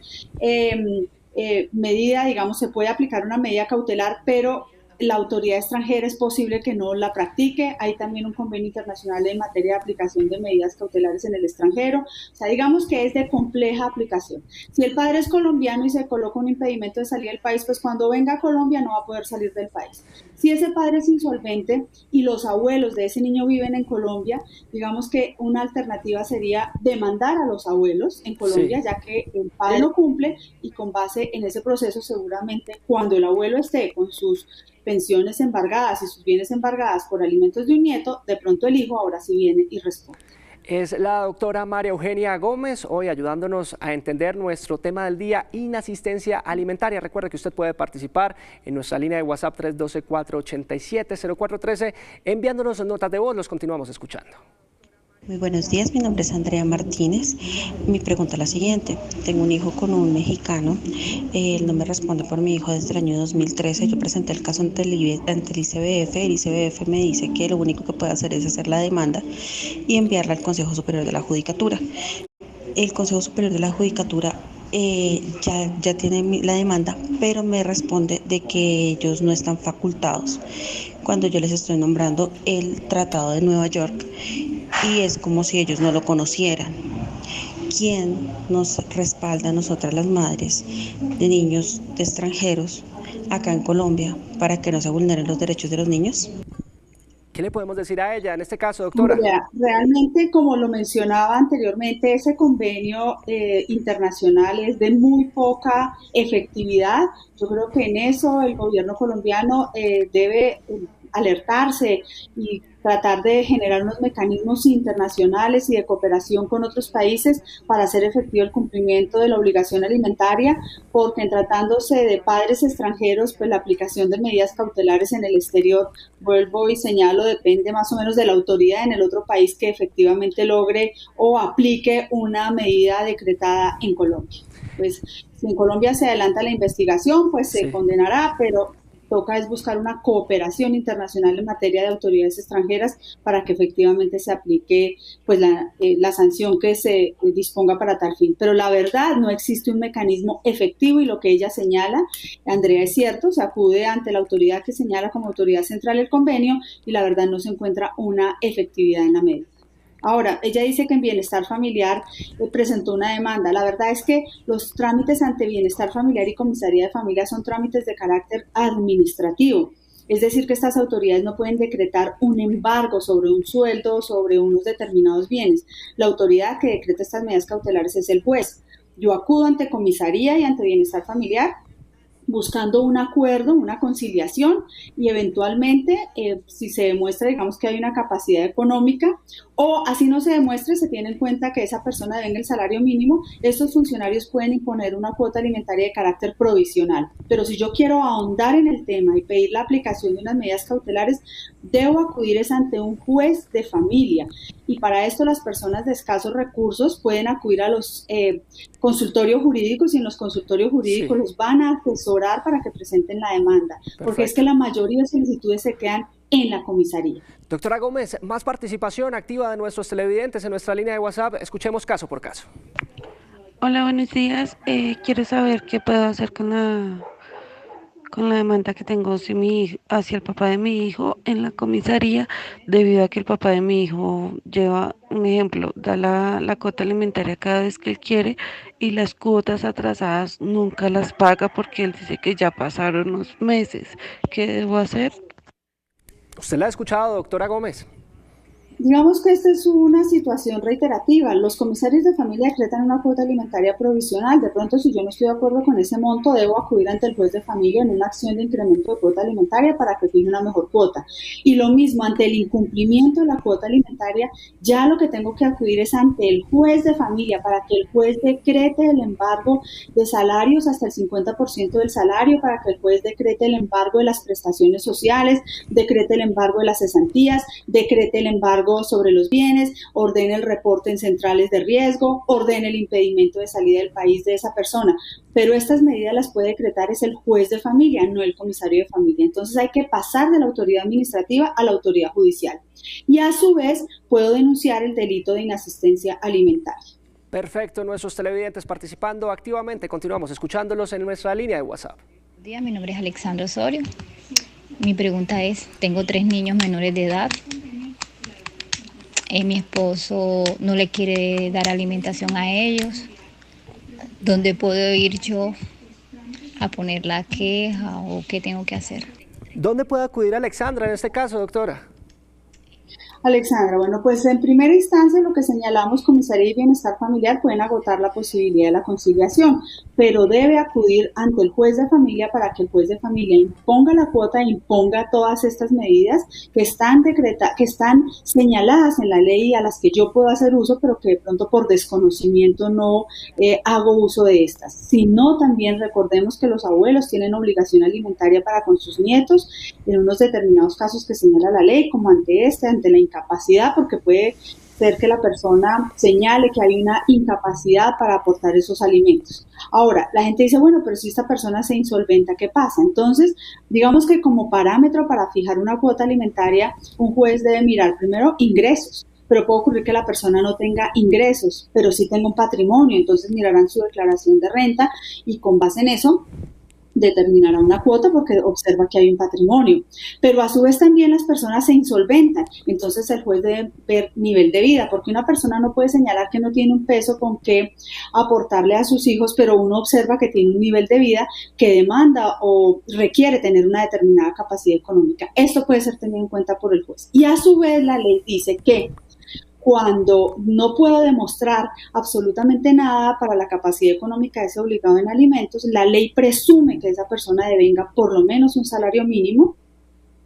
medida, digamos, se puede aplicar una medida cautelar, pero la autoridad extranjera es posible que no la practique. Hay también un convenio internacional en materia de aplicación de medidas cautelares en el extranjero. O sea, digamos que es de compleja aplicación. Si el padre es colombiano y se coloca un impedimento de salir del país, pues cuando venga a Colombia no va a poder salir del país. Si ese padre es insolvente y los abuelos de ese niño viven en Colombia, digamos que una alternativa sería demandar a los abuelos en Colombia, ya que el padre no cumple, y con base en ese proceso seguramente cuando el abuelo esté con sus pensiones embargadas y sus bienes embargadas por alimentos de un nieto, de pronto el hijo ahora sí viene y responde. Es la doctora María Eugenia Gómez, hoy ayudándonos a entender nuestro tema del día, inasistencia alimentaria. Recuerde que usted puede participar en nuestra línea de WhatsApp 312-487-0413, enviándonos notas de voz. Los continuamos escuchando. Muy buenos días, mi nombre es Andrea Martínez. Mi pregunta es la siguiente. Tengo un hijo con un mexicano, él no me responde por mi hijo desde el año 2013. Yo presenté el caso ante el ICBF, el ICBF me dice que lo único que puede hacer es hacer la demanda y enviarla al Consejo Superior de la Judicatura. El Consejo Superior de la Judicatura ya tiene la demanda, pero me responde de que ellos no están facultados cuando yo les estoy nombrando el Tratado de Nueva York, y es como si ellos no lo conocieran. ¿Quién nos respalda a nosotras las madres de niños de extranjeros acá en Colombia para que no se vulneren los derechos de los niños? ¿Qué le podemos decir a ella en este caso, doctora? Realmente, como lo mencionaba anteriormente, ese convenio internacional es de muy poca efectividad. Yo creo que en eso el gobierno colombiano debe alertarse y tratar de generar unos mecanismos internacionales y de cooperación con otros países para hacer efectivo el cumplimiento de la obligación alimentaria, porque en tratándose de padres extranjeros, pues la aplicación de medidas cautelares en el exterior, vuelvo y señalo, depende más o menos de la autoridad en el otro país que efectivamente logre o aplique una medida decretada en Colombia. Pues si en Colombia se adelanta la investigación, pues se condenará, pero toca es buscar una cooperación internacional en materia de autoridades extranjeras para que efectivamente se aplique pues la sanción que se disponga para tal fin. Pero la verdad, no existe un mecanismo efectivo, y lo que ella señala, Andrea, es cierto, se acude ante la autoridad que señala como autoridad central el convenio y la verdad no se encuentra una efectividad en la medida. Ahora, ella dice que en Bienestar Familiar presentó una demanda. La verdad es que los trámites ante Bienestar Familiar y Comisaría de Familia son trámites de carácter administrativo. Es decir, que estas autoridades no pueden decretar un embargo sobre un sueldo o sobre unos determinados bienes. La autoridad que decreta estas medidas cautelares es el juez. Yo acudo ante Comisaría y ante Bienestar Familiar buscando un acuerdo, una conciliación, y eventualmente, si se demuestra, digamos, que hay una capacidad económica, o así no se demuestre, se tiene en cuenta que esa persona devenga el salario mínimo, estos funcionarios pueden imponer una cuota alimentaria de carácter provisional. Pero si yo quiero ahondar en el tema y pedir la aplicación de unas medidas cautelares, debo acudir ante un juez de familia, y para esto las personas de escasos recursos pueden acudir a los consultorios jurídicos, y en los consultorios jurídicos los van a asesorar para que presenten la demanda. Perfecto. Porque es que la mayoría de solicitudes se quedan en la comisaría. Doctora Gómez, más participación activa de nuestros televidentes en nuestra línea de WhatsApp. Escuchemos caso por caso. Hola, buenos días. Quiero saber qué puedo hacer con con la demanda que tengo hacia el papá de mi hijo en la comisaría, debido a que el papá de mi hijo lleva, un ejemplo, da la cuota alimentaria cada vez que él quiere y las cuotas atrasadas nunca las paga porque él dice que ya pasaron unos meses. ¿Qué debo hacer? ¿Usted la ha escuchado, doctora Gómez? Digamos que esta es una situación reiterativa. Los comisarios de familia decretan una cuota alimentaria provisional. De pronto, si yo no estoy de acuerdo con ese monto, debo acudir ante el juez de familia en una acción de incremento de cuota alimentaria para que fije una mejor cuota. Y lo mismo, ante el incumplimiento de la cuota alimentaria, ya lo que tengo que acudir es ante el juez de familia para que el juez decrete el embargo de salarios hasta el 50% del salario, para que el juez decrete el embargo de las prestaciones sociales, decrete el embargo de las cesantías, decrete el embargo sobre los bienes, ordene el reporte en centrales de riesgo, ordene el impedimento de salida del país de esa persona. Pero estas medidas las puede decretar es el juez de familia, no el comisario de familia. Entonces hay que pasar de la autoridad administrativa a la autoridad judicial. Y a su vez puedo denunciar el delito de inasistencia alimentaria. Perfecto, nuestros televidentes participando activamente. Continuamos escuchándolos en nuestra línea de WhatsApp. Buenos días, mi nombre es Alexandra Osorio. Mi pregunta es, tengo 3 niños menores de edad. Mi esposo no le quiere dar alimentación a ellos. ¿Dónde puedo ir yo a poner la queja o qué tengo que hacer? ¿Dónde puede acudir Alexandra en este caso, doctora? Alexandra, bueno, pues en primera instancia lo que señalamos, Comisaría de Bienestar Familiar, pueden agotar la posibilidad de la conciliación, pero debe acudir ante el juez de familia para que el juez de familia imponga la cuota e imponga todas estas medidas que están señaladas en la ley y a las que yo puedo hacer uso, pero que de pronto por desconocimiento no hago uso de estas. Si no, también recordemos que los abuelos tienen obligación alimentaria para con sus nietos en unos determinados casos que señala la ley, como ante la incapacidad, porque puede ser que la persona señale que hay una incapacidad para aportar esos alimentos. Ahora, la gente dice, bueno, pero si esta persona se insolventa, ¿qué pasa? Entonces, digamos que como parámetro para fijar una cuota alimentaria, un juez debe mirar primero ingresos, pero puede ocurrir que la persona no tenga ingresos, pero sí tenga un patrimonio, entonces mirarán su declaración de renta y con base en eso determinará una cuota porque observa que hay un patrimonio, pero a su vez también las personas se insolventan, entonces el juez debe ver nivel de vida, porque una persona no puede señalar que no tiene un peso con que aportarle a sus hijos, pero uno observa que tiene un nivel de vida que demanda o requiere tener una determinada capacidad económica. Esto puede ser tenido en cuenta por el juez. Y a su vez la ley dice que cuando no puedo demostrar absolutamente nada para la capacidad económica de ese obligado en alimentos, la ley presume que esa persona devenga por lo menos un salario mínimo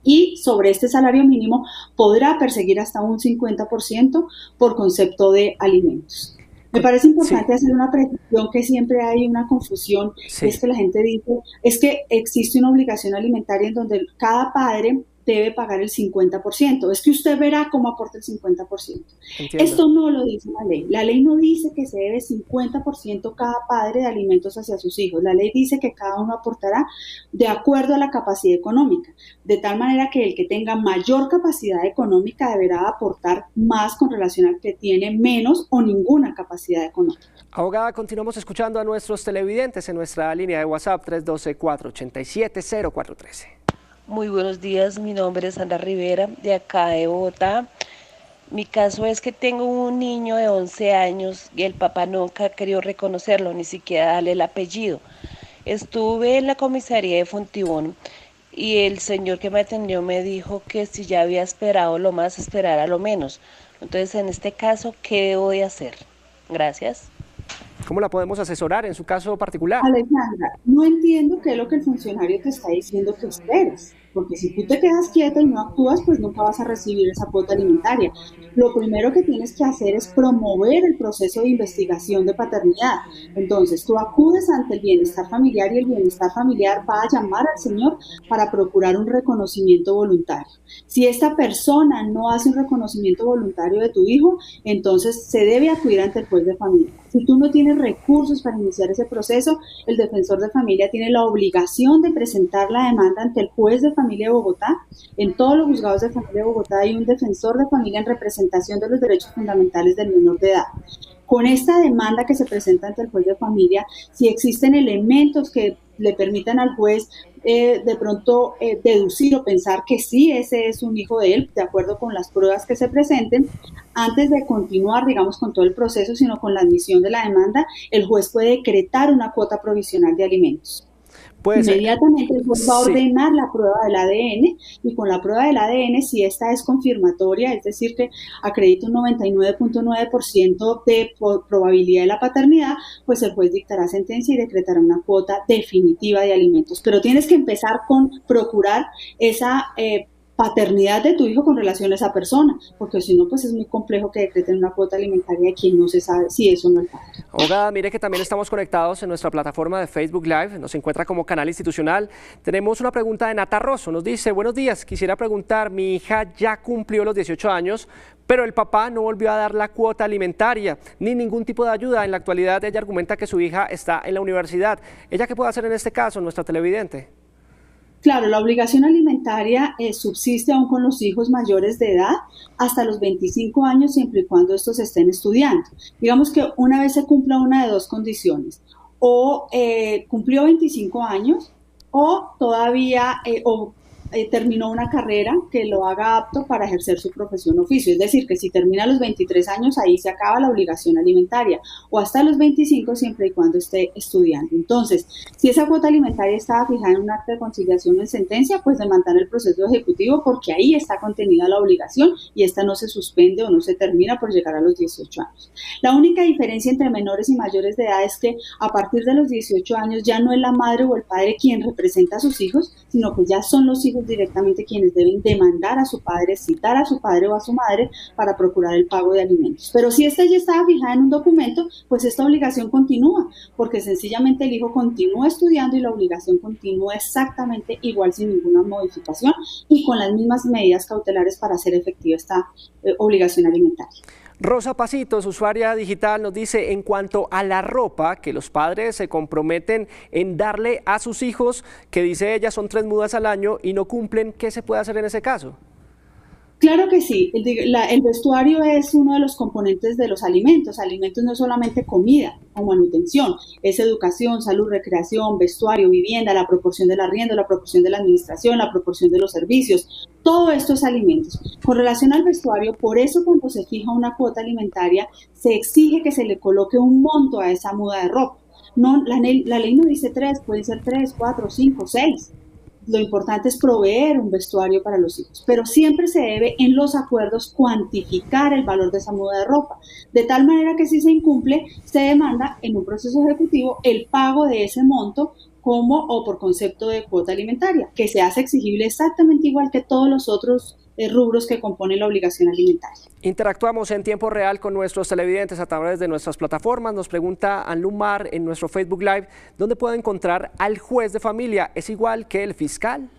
y sobre este salario mínimo podrá perseguir hasta un 50% por concepto de alimentos. Me parece importante hacer una precisión que siempre hay una confusión, es que la gente dice, es que existe una obligación alimentaria en donde cada padre debe pagar el 50%. Es que usted verá cómo aporta el 50%. Entiendo. Esto no lo dice la ley. La ley no dice que se debe 50% cada padre de alimentos hacia sus hijos. La ley dice que cada uno aportará de acuerdo a la capacidad económica, de tal manera que el que tenga mayor capacidad económica deberá aportar más con relación al que tiene menos o ninguna capacidad económica. Abogada, continuamos escuchando a nuestros televidentes en nuestra línea de WhatsApp 312-487-0413. Muy buenos días, mi nombre es Sandra Rivera, de acá de Bogotá. Mi caso es que tengo un niño de 11 años y el papá nunca ha querido reconocerlo, ni siquiera darle el apellido. Estuve en la comisaría de Fontibón y el señor que me atendió me dijo que si ya había esperado lo más, esperara lo menos. Entonces, en este caso, ¿qué debo de hacer? Gracias. ¿Cómo la podemos asesorar en su caso particular? Alejandra, no entiendo qué es lo que el funcionario te está diciendo que esperes, porque si tú te quedas quieta y no actúas, pues nunca vas a recibir esa cuota alimentaria. Lo primero que tienes que hacer es promover el proceso de investigación de paternidad. Entonces, tú acudes ante el bienestar familiar y el bienestar familiar va a llamar al señor para procurar un reconocimiento voluntario. Si esta persona no hace un reconocimiento voluntario de tu hijo, entonces se debe acudir ante el juez de familia. Si tú no tienes recursos para iniciar ese proceso, el defensor de familia tiene la obligación de presentar la demanda ante el juez de familia de Bogotá. En todos los juzgados de familia de Bogotá hay un defensor de familia en representación de los derechos fundamentales del menor de edad. con esta demanda que se presenta ante el juez de familia, si existen elementos que le permitan al juez de pronto deducir o pensar que sí, ese es un hijo de él, de acuerdo con las pruebas que se presenten, antes de continuar, digamos, con todo el proceso, sino con la admisión de la demanda, el juez puede decretar una cuota provisional de alimentos. Pues, inmediatamente el juez va a ordenar la prueba del ADN, y con la prueba del ADN, si esta es confirmatoria, es decir, que acredita un 99.9% de probabilidad de la paternidad, pues el juez dictará sentencia y decretará una cuota definitiva de alimentos. Pero tienes que empezar con procurar esa paternidad de tu hijo con relación a esa persona, porque si no, pues es muy complejo que decreten una cuota alimentaria de quien no se sabe si eso no es el padre. Abogada, mire que también estamos conectados en nuestra plataforma de Facebook Live, nos encuentra como Canal Institucional. Tenemos una pregunta de Nata Rosso, nos dice: buenos días, quisiera preguntar, mi hija ya cumplió los 18 años, pero el papá no volvió a dar la cuota alimentaria, ni ningún tipo de ayuda. En la actualidad ella argumenta que su hija está en la universidad. ¿Ella qué puede hacer en este caso, nuestra televidente? Claro, la obligación alimentaria subsiste aún con los hijos mayores de edad hasta los 25 años, siempre y cuando estos estén estudiando. Digamos que una vez se cumpla una de dos condiciones: o cumplió 25 años, o todavía terminó una carrera que lo haga apto para ejercer su profesión oficio. Es decir, que si termina a los 23 años, ahí se acaba la obligación alimentaria, o hasta los 25, siempre y cuando esté estudiando. Entonces, si esa cuota alimentaria estaba fijada en un acta de conciliación o en sentencia, pues demandar el proceso ejecutivo, porque ahí está contenida la obligación y esta no se suspende o no se termina por llegar a los 18 años. La única diferencia entre menores y mayores de edad es que a partir de los 18 años ya no es la madre o el padre quien representa a sus hijos, sino que ya son los hijos directamente quienes deben demandar a su padre, citar a su padre o a su madre para procurar el pago de alimentos. Pero si esta ya estaba fijada en un documento, pues esta obligación continúa, porque sencillamente el hijo continúa estudiando y la obligación continúa exactamente igual, sin ninguna modificación y con las mismas medidas cautelares para hacer efectiva esta obligación alimentaria. Rosa Pasitos, usuaria digital, nos dice: en cuanto a la ropa que los padres se comprometen en darle a sus hijos, que dice ella son 3 mudas al año y no cumplen, ¿qué se puede hacer en ese caso? Claro que sí, el vestuario es uno de los componentes de los alimentos. Alimentos no es solamente comida o manutención, es educación, salud, recreación, vestuario, vivienda, la proporción del arriendo, la proporción de la administración, la proporción de los servicios. Todo esto es alimentos. Con relación al vestuario, por eso cuando se fija una cuota alimentaria, se exige que se le coloque un monto a esa muda de ropa. No, la ley no dice 3, pueden ser 3, 4, 5, 6. Lo importante es proveer un vestuario para los hijos, pero siempre se debe en los acuerdos cuantificar el valor de esa muda de ropa, de tal manera que si se incumple, se demanda en un proceso ejecutivo el pago de ese monto como o por concepto de cuota alimentaria, que se hace exigible exactamente igual que todos los otros rubros que componen la obligación alimentaria. Interactuamos en tiempo real con nuestros televidentes a través de nuestras plataformas. Nos pregunta Anlumar en nuestro Facebook Live: ¿dónde puedo encontrar al juez de familia? ¿Es igual que el fiscal?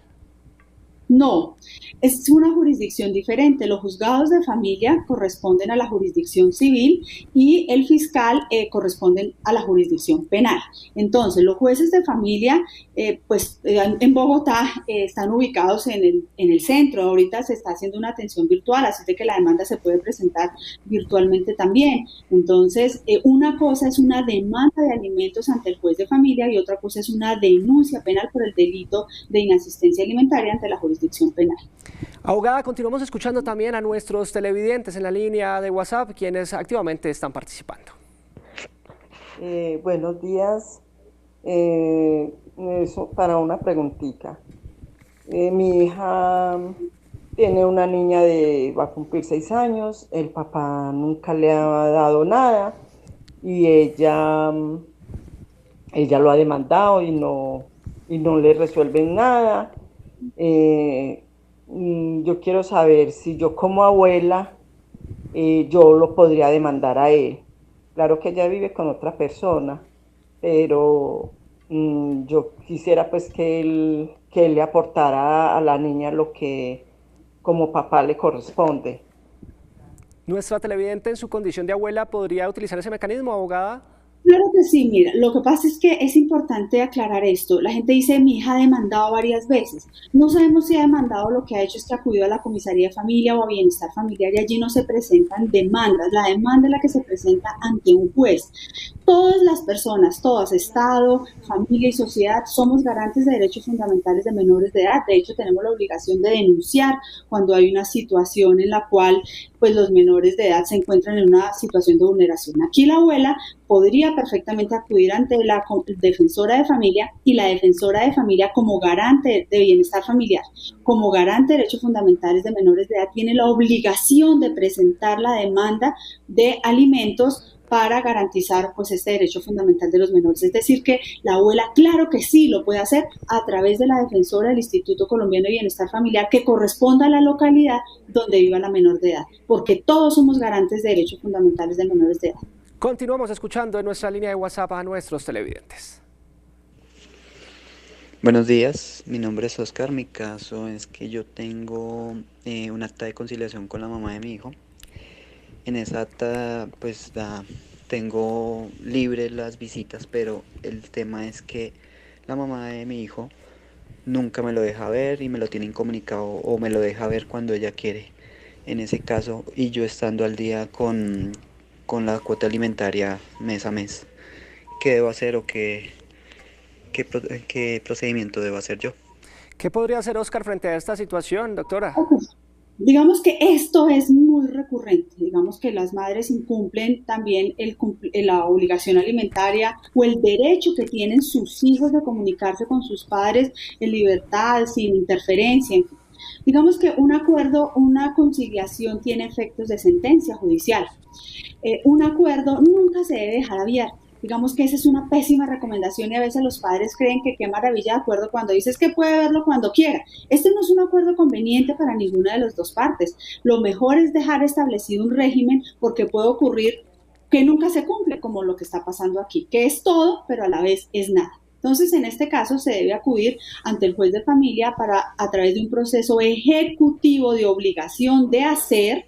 No, es una jurisdicción diferente. Los juzgados de familia corresponden a la jurisdicción civil y el fiscal corresponden a la jurisdicción penal. Entonces, los jueces de familia, en Bogotá están ubicados en el centro. Ahorita se está haciendo una atención virtual, así de que la demanda se puede presentar virtualmente también. Entonces, una cosa es una demanda de alimentos ante el juez de familia y otra cosa es una denuncia penal por el delito de inasistencia alimentaria ante la jurisdicción penal. Abogada, continuamos escuchando también a nuestros televidentes en la línea de WhatsApp, quienes activamente están participando. Buenos días. Para una preguntita. Mi hija tiene una niña va a cumplir 6 años, el papá nunca le ha dado nada y ella lo ha demandado y no le resuelven nada. Yo quiero saber si yo como abuela yo lo podría demandar a él. Claro que ella vive con otra persona, pero yo quisiera pues que él le aportara a la niña lo que como papá le corresponde. ¿Nuestra televidente en su condición de abuela podría utilizar ese mecanismo, abogada? Claro que sí, mira, lo que pasa es que es importante aclarar esto. La gente dice, mi hija ha demandado varias veces. No sabemos si ha demandado, lo que ha hecho es que acudió a la comisaría de familia o a bienestar familiar y allí no se presentan demandas. La demanda es la que se presenta ante un juez. Todas las personas, todas, Estado, familia y sociedad, somos garantes de derechos fundamentales de menores de edad. De hecho, tenemos la obligación de denunciar cuando hay una situación en la cual pues, los menores de edad se encuentran en una situación de vulneración. Aquí la abuela podría perfectamente acudir ante la defensora de familia y la defensora de familia como garante de bienestar familiar, como garante de derechos fundamentales de menores de edad, tiene la obligación de presentar la demanda de alimentos para garantizar pues este derecho fundamental de los menores. Es decir, que la abuela, claro que sí, lo puede hacer a través de la defensora del Instituto Colombiano de Bienestar Familiar que corresponda a la localidad donde viva la menor de edad, porque todos somos garantes de derechos fundamentales de menores de edad. Continuamos escuchando en nuestra línea de WhatsApp a nuestros televidentes. Buenos días, mi nombre es Oscar. Mi caso es que yo tengo un acta de conciliación con la mamá de mi hijo. En esa acta pues tengo libre las visitas, pero el tema es que la mamá de mi hijo nunca me lo deja ver y me lo tiene incomunicado o me lo deja ver cuando ella quiere. En ese caso, y yo estando al día con la cuota alimentaria mes a mes, ¿qué debo hacer o qué procedimiento debo hacer yo? ¿Qué podría hacer Oscar frente a esta situación, doctora? Digamos que esto es muy recurrente, digamos que las madres incumplen también la obligación alimentaria o el derecho que tienen sus hijos de comunicarse con sus padres en libertad, sin interferencia, en fin. Digamos que un acuerdo, una conciliación tiene efectos de sentencia judicial. Un acuerdo nunca se debe dejar abierto. Digamos que esa es una pésima recomendación y a veces los padres creen que qué maravilla de acuerdo cuando dices que puede verlo cuando quiera. Este no es un acuerdo conveniente para ninguna de las dos partes. Lo mejor es dejar establecido un régimen porque puede ocurrir que nunca se cumple, como lo que está pasando aquí, que es todo, pero a la vez es nada. Entonces, en este caso, se debe acudir ante el juez de familia para, a través de un proceso ejecutivo de obligación de hacer,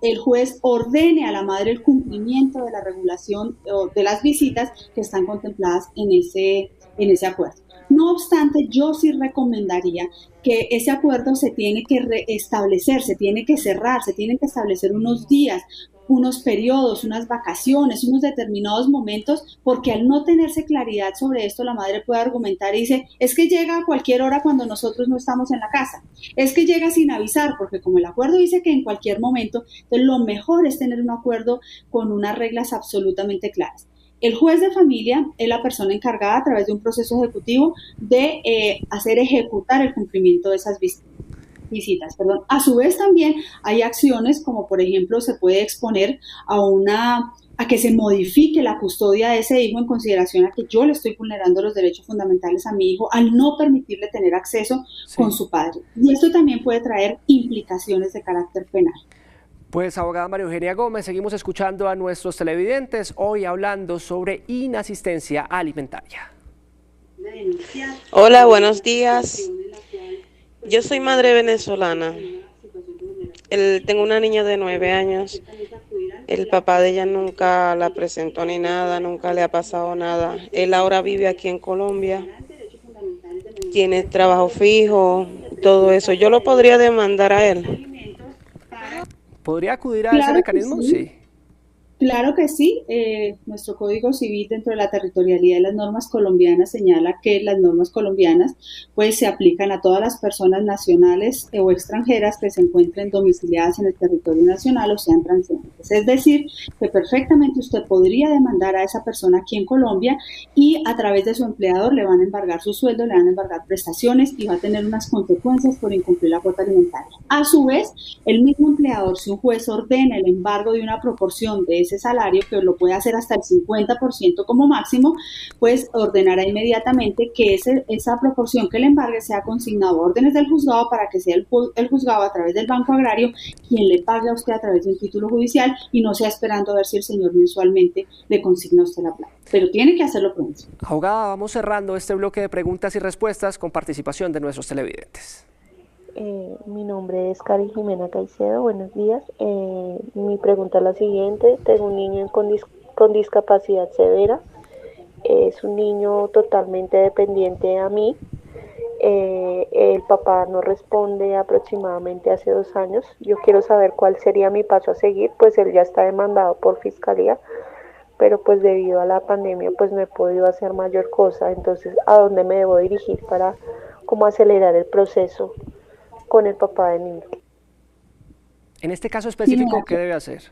el juez ordene a la madre el cumplimiento de la regulación o de las visitas que están contempladas en ese acuerdo. No obstante, yo sí recomendaría que ese acuerdo se tiene que restablecer, se tiene que cerrar, se tienen que establecer unos días, unos periodos, unas vacaciones, unos determinados momentos, porque al no tenerse claridad sobre esto, la madre puede argumentar y dice, es que llega a cualquier hora cuando nosotros no estamos en la casa, es que llega sin avisar, porque como el acuerdo dice que en cualquier momento, entonces lo mejor es tener un acuerdo con unas reglas absolutamente claras. El juez de familia es la persona encargada a través de un proceso ejecutivo de hacer ejecutar el cumplimiento de esas visitas. A su vez también hay acciones como por ejemplo se puede exponer a que se modifique la custodia de ese hijo en consideración a que yo le estoy vulnerando los derechos fundamentales a mi hijo al no permitirle tener acceso con su padre. Y esto también puede traer implicaciones de carácter penal. Pues abogada María Eugenia Gómez, seguimos escuchando a nuestros televidentes hoy hablando sobre inasistencia alimentaria. Hola, buenos días. Yo soy madre venezolana. Tengo una niña de 9 años. El papá de ella nunca la presentó ni nada, nunca le ha pasado nada. Él ahora vive aquí en Colombia. Tiene trabajo fijo, todo eso. ¿Yo lo podría demandar a él? ¿Podría acudir a ese mecanismo? Sí. Claro que sí. Nuestro Código Civil dentro de la territorialidad de las normas colombianas señala que las normas colombianas pues se aplican a todas las personas nacionales o extranjeras que se encuentren domiciliadas en el territorio nacional o sean transeúntes. Es decir, que perfectamente usted podría demandar a esa persona aquí en Colombia y a través de su empleador le van a embargar su sueldo, le van a embargar prestaciones y va a tener unas consecuencias por incumplir la cuota alimentaria. A su vez, el mismo empleador, si un juez ordena el embargo de una proporción de ese salario, que lo puede hacer hasta el 50% como máximo, pues ordenará inmediatamente que esa proporción que le embargue sea consignado a órdenes del juzgado para que sea el juzgado a través del Banco Agrario quien le pague a usted a través de un título judicial y no sea esperando a ver si el señor mensualmente le consigna a usted la plata. Pero tiene que hacerlo pronto. Abogada, vamos cerrando este bloque de preguntas y respuestas con participación de nuestros televidentes. Mi nombre es Cari Jimena Caicedo, buenos días. Mi pregunta es la siguiente: tengo un niño con discapacidad severa. Es un niño totalmente dependiente a mí. El papá no responde aproximadamente hace 2 años. Yo quiero saber cuál sería mi paso a seguir, pues él ya está demandado por fiscalía, pero pues debido a la pandemia pues no he podido hacer mayor cosa. Entonces, ¿a dónde me debo dirigir para como acelerar el proceso con el papá del niño? En este caso específico, ¿qué debe hacer?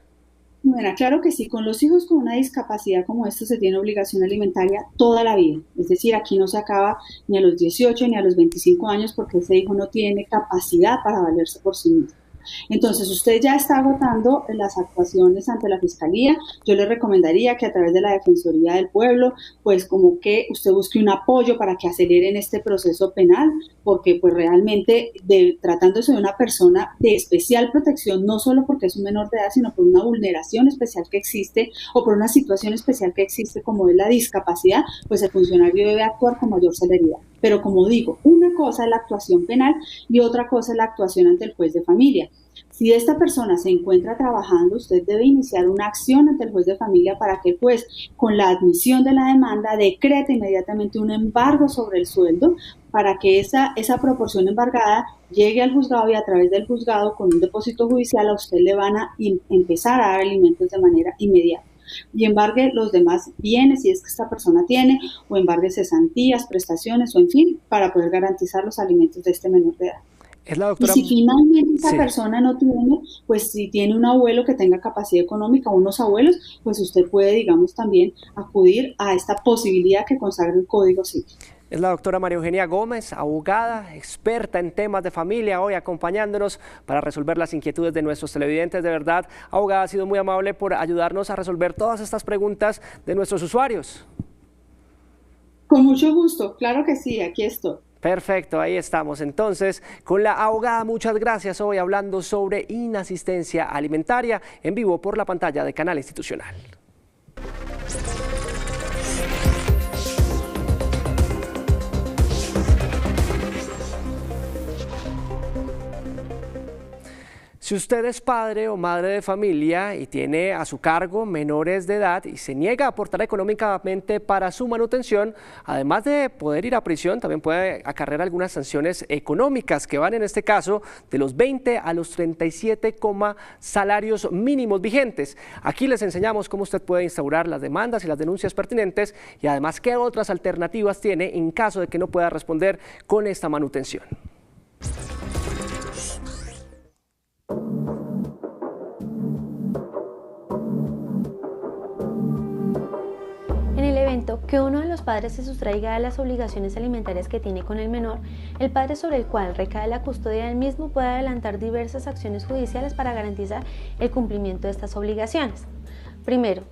Bueno, claro que sí, con los hijos con una discapacidad como esta se tiene obligación alimentaria toda la vida, es decir, aquí no se acaba ni a los 18 ni a los 25 años porque ese hijo no tiene capacidad para valerse por sí mismo. Entonces, usted ya está agotando las actuaciones ante la Fiscalía. Yo le recomendaría que a través de la Defensoría del Pueblo, pues como que usted busque un apoyo para que aceleren este proceso penal, porque pues realmente tratándose de una persona de especial protección, no solo porque es un menor de edad, sino por una vulneración especial que existe o por una situación especial que existe como es la discapacidad, pues el funcionario debe actuar con mayor celeridad. Pero como digo, una cosa es la actuación penal y otra cosa es la actuación ante el juez de familia. Si esta persona se encuentra trabajando, usted debe iniciar una acción ante el juez de familia para que el juez, con la admisión de la demanda, decrete inmediatamente un embargo sobre el sueldo para que esa proporción embargada llegue al juzgado y a través del juzgado, con un depósito judicial, a usted le van a empezar a dar alimentos de manera inmediata. Y embargue los demás bienes si es que esta persona tiene, o embargue cesantías, prestaciones o en fin, para poder garantizar los alimentos de este menor de edad. Es la doctora... Y si finalmente esa persona no tiene, pues si tiene un abuelo que tenga capacidad económica, unos abuelos, pues usted puede, digamos, también acudir a esta posibilidad que consagra el Código Civil. Es la doctora María Eugenia Gómez, abogada, experta en temas de familia, hoy acompañándonos para resolver las inquietudes de nuestros televidentes. De verdad, abogada, ha sido muy amable por ayudarnos a resolver todas estas preguntas de nuestros usuarios. Con mucho gusto, claro que sí, aquí estoy. Perfecto, ahí estamos entonces con la abogada. Muchas gracias, hoy hablando sobre inasistencia alimentaria en vivo por la pantalla de Canal Institucional. Si usted es padre o madre de familia y tiene a su cargo menores de edad y se niega a aportar económicamente para su manutención, además de poder ir a prisión, también puede acarrear algunas sanciones económicas que van en este caso de los 20 a los 37 salarios mínimos vigentes. Aquí les enseñamos cómo usted puede instaurar las demandas y las denuncias pertinentes y además qué otras alternativas tiene en caso de que no pueda responder con esta manutención. En el evento que uno de los padres se sustraiga de las obligaciones alimentarias que tiene con el menor, el padre sobre el cual recae la custodia del mismo puede adelantar diversas acciones judiciales para garantizar el cumplimiento de estas obligaciones. Primero,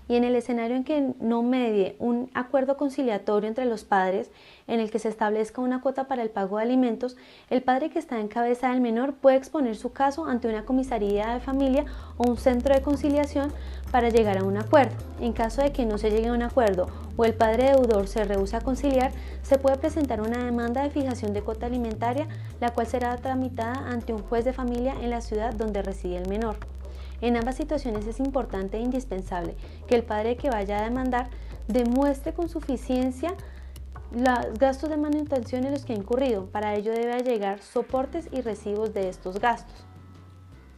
y en el escenario en que no medie un acuerdo conciliatorio entre los padres en el que se establezca una cuota para el pago de alimentos, el padre que está en cabeza del menor puede exponer su caso ante una comisaría de familia o un centro de conciliación para llegar a un acuerdo. En caso de que no se llegue a un acuerdo o el padre deudor se rehúsa a conciliar, se puede presentar una demanda de fijación de cuota alimentaria, la cual será tramitada ante un juez de familia en la ciudad donde reside el menor. En ambas situaciones es importante e indispensable que el padre que vaya a demandar demuestre con suficiencia los gastos de manutención en los que ha incurrido. Para ello debe allegar soportes y recibos de estos gastos.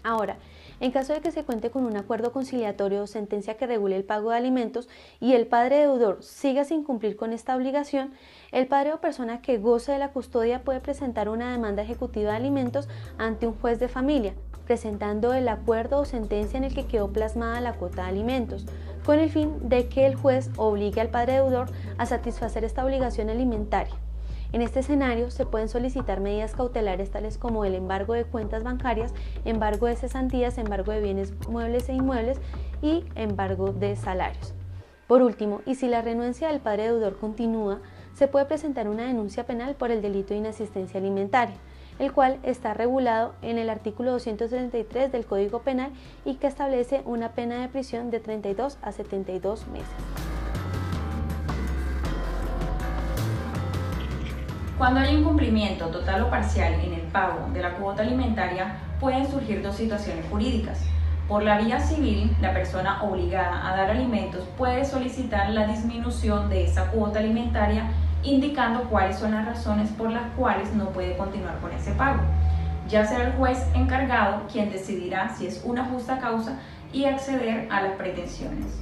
Ahora, en caso de que se cuente con un acuerdo conciliatorio o sentencia que regule el pago de alimentos y el padre deudor siga sin cumplir con esta obligación, el padre o persona que goce de la custodia puede presentar una demanda ejecutiva de alimentos ante un juez de familia, presentando el acuerdo o sentencia en el que quedó plasmada la cuota de alimentos, con el fin de que el juez obligue al padre deudor a satisfacer esta obligación alimentaria. En este escenario se pueden solicitar medidas cautelares tales como el embargo de cuentas bancarias, embargo de cesantías, embargo de bienes muebles e inmuebles y embargo de salarios. Por último, y si la renuencia del padre deudor continúa, se puede presentar una denuncia penal por el delito de inasistencia alimentaria, el cual está regulado en el artículo 233 del Código Penal y que establece una pena de prisión de 32 a 72 meses. Cuando hay incumplimiento total o parcial en el pago de la cuota alimentaria, pueden surgir dos situaciones jurídicas. Por la vía civil, la persona obligada a dar alimentos puede solicitar la disminución de esa cuota alimentaria, indicando cuáles son las razones por las cuales no puede continuar con ese pago. Ya será el juez encargado quien decidirá si es una justa causa y acceder a las pretensiones.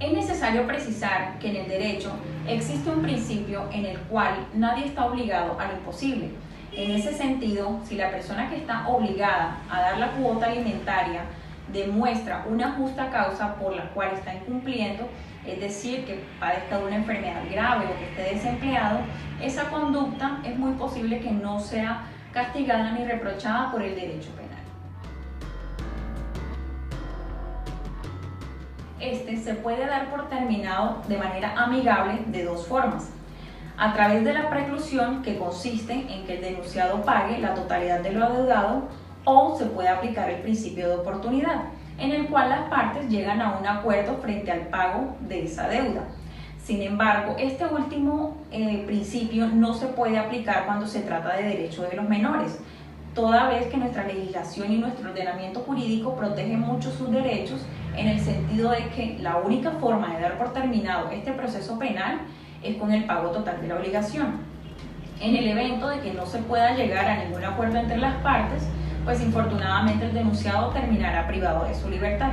Es necesario precisar que en el derecho existe un principio en el cual nadie está obligado a lo imposible. En ese sentido, si la persona que está obligada a dar la cuota alimentaria demuestra una justa causa por la cual está incumpliendo, es decir, que padezca de una enfermedad grave o que esté desempleado, esa conducta es muy posible que no sea castigada ni reprochada por el derecho penal. Este se puede dar por terminado de manera amigable de dos formas: a través de la preclusión, que consiste en que el denunciado pague la totalidad de lo adeudado, o se puede aplicar el principio de oportunidad, en el cual las partes llegan a un acuerdo frente al pago de esa deuda. Sin embargo, este último principio no se puede aplicar cuando se trata de derechos de los menores, toda vez que nuestra legislación y nuestro ordenamiento jurídico protege mucho sus derechos, en el sentido de que la única forma de dar por terminado este proceso penal es con el pago total de la obligación. En el evento de que no se pueda llegar a ningún acuerdo entre las partes, pues infortunadamente el denunciado terminará privado de su libertad.